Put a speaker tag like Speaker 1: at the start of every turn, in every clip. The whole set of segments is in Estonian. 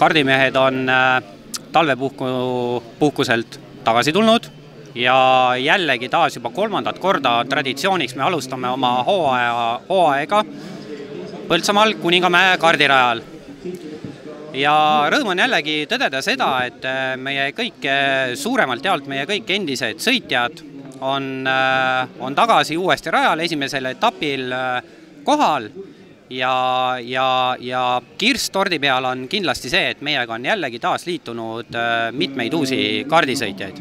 Speaker 1: kardimehed on talvepuhkuselt tagasi tulnud ja jällegi taas juba 3. korda traditsiooniks me alustame oma hooaega Põltsamaal Kuningamäe kardirajal. Ja rõõm on jällegi tõdeda seda, et meie kõik suuremalt jaolt meie kõik endised sõitjad on tagasi uuesti rajal esimesel etapil kohal ja kirss tordi peal on kindlasti see, et meiega on jällegi taas liitunud mitmeid uusi kardisõitjaid.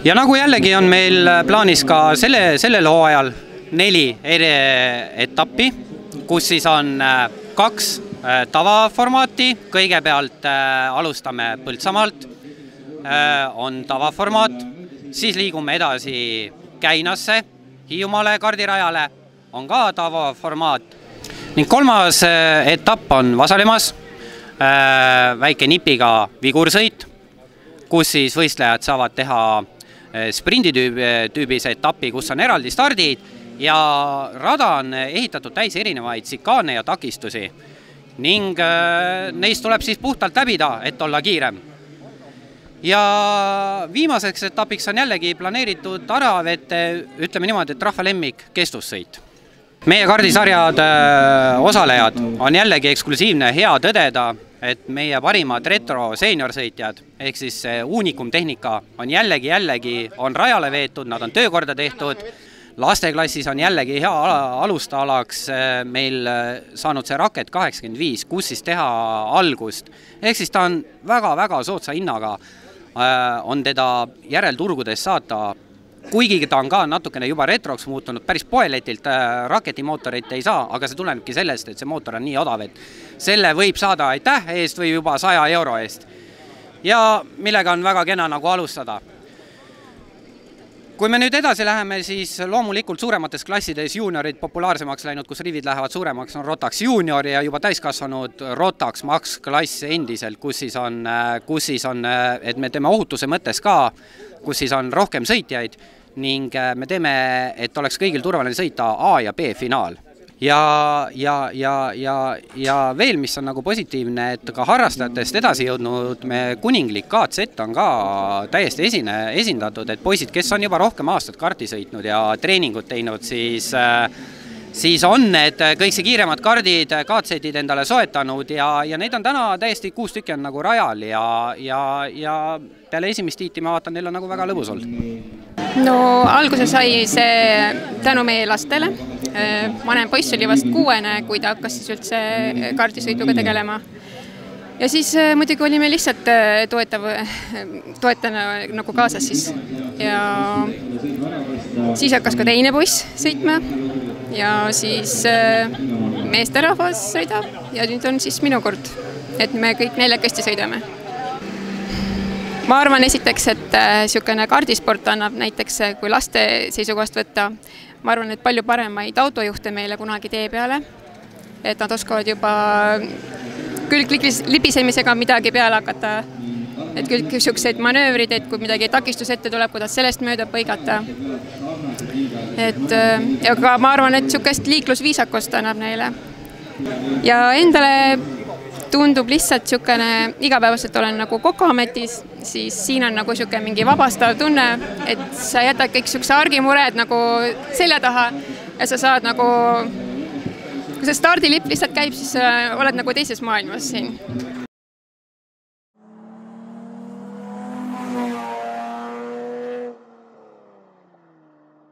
Speaker 1: Ja nagu jällegi on meil plaanis ka sellel hooajal 4 etappi, kus siis on 2 tavaformaati. Kõigepealt alustame Põltsamaalt, on tavaformaat, siis liigume edasi Käinasse, Hiiumaale kardirajale, on ka tavaformaat. Ning 3. etapp on Vasalemmas, väike nipiga vigursõit, kus siis võistlejad saavad teha sprinditüübis etappi, kus on eraldi stardid ja rada on ehitatud täis erinevaid sikaane ja takistusi ning neist tuleb siis puhtalt läbida, et olla kiirem. Ja viimaseks etapiks on jällegi planeeritud Aravete, ütleme niimoodi, et rahva lemmik kestussõit. Meie kardisarjad osalejad on jällegi eksklusiivne hea tõdeda, et meie parimad retro seeniorsõitjad ehk siis uunikum tehnika on jällegi on rajale veetud, nad on töökorda tehtud. Lasteklassis on jällegi hea alustalaks meil saanud see Raket 85, kus siis teha algust. Ehk siis ta on väga-väga soodsa hinnaga, on teda järelturgudes saata, kuigi ta on ka natukene juba retroks muutunud, päris poeletilt Raketi mootorit ei saa, aga see tulenebki sellest, et see mootor on nii odav, et selle võib saada aitäh eest või juba 100 euro eest. Ja millega on väga kena nagu alustada. Kui me nüüd edasi läheme, siis loomulikult suuremates klassides juuniorid populaarsemaks läinud, kus rivid lähevad suuremaks, on Rotax Junior ja juba täiskasvanud Rotax Max klass endiselt, kus siis on, et me teeme ohutuse mõttes ka, kus siis on rohkem sõitjaid ning me teeme, et oleks kõigil turvaline sõita A ja B finaal. Ja veel, mis on nagu positiivne, et ka harrastajatest edasi jõudnud me kuninglik KZ on ka täiesti esindatud, et poisid, kes on juba rohkem aastat karti sõitnud ja treeningut teinud, siis on need kõik see kiiremad kardid, KZ-id endale soetanud ja neid on täna täiesti 6 tükki on nagu rajal ja peale esimest tiiti ma vaatan, neil on nagu väga lõbus olnud.
Speaker 2: No alguse sai see tänu meie lastele. Vanem poiss oli vast 6, kui ta hakkas siis üldse kardisõiduga tegelema. Ja siis muidugi olime lihtsalt toetana nagu kaasas siis. Ja siis hakkas ka teine poiss sõitma ja siis meesterahvas sõidab ja nüüd on siis minu kord, et me kõik 4 sõidame. Ma arvan esiteks, et niisugune kardisport annab näiteks, kui laste seisukohast võtta, ma arvan, et palju paremaid autojuhte meile kunagi tee peale, et nad oskavad juba libisemisega midagi peale hakata, et kõik niisugused manöövrid, et kui midagi takistus ette tuleb, kuidas sellest mööda põigata. Aga ma arvan, et niisugust liiklusviisakust annab neile. Ja endale tundub lihtsalt niisugune, igapäevaselt olen nagu Kokoametis, siis siin on nagu niisugune mingi vabastav tunne, et sa jätad kõik niisuguse argimured nagu selja taha ja sa saad nagu, kui see stardilipp lihtsalt käib, siis oled nagu teises maailmas siin.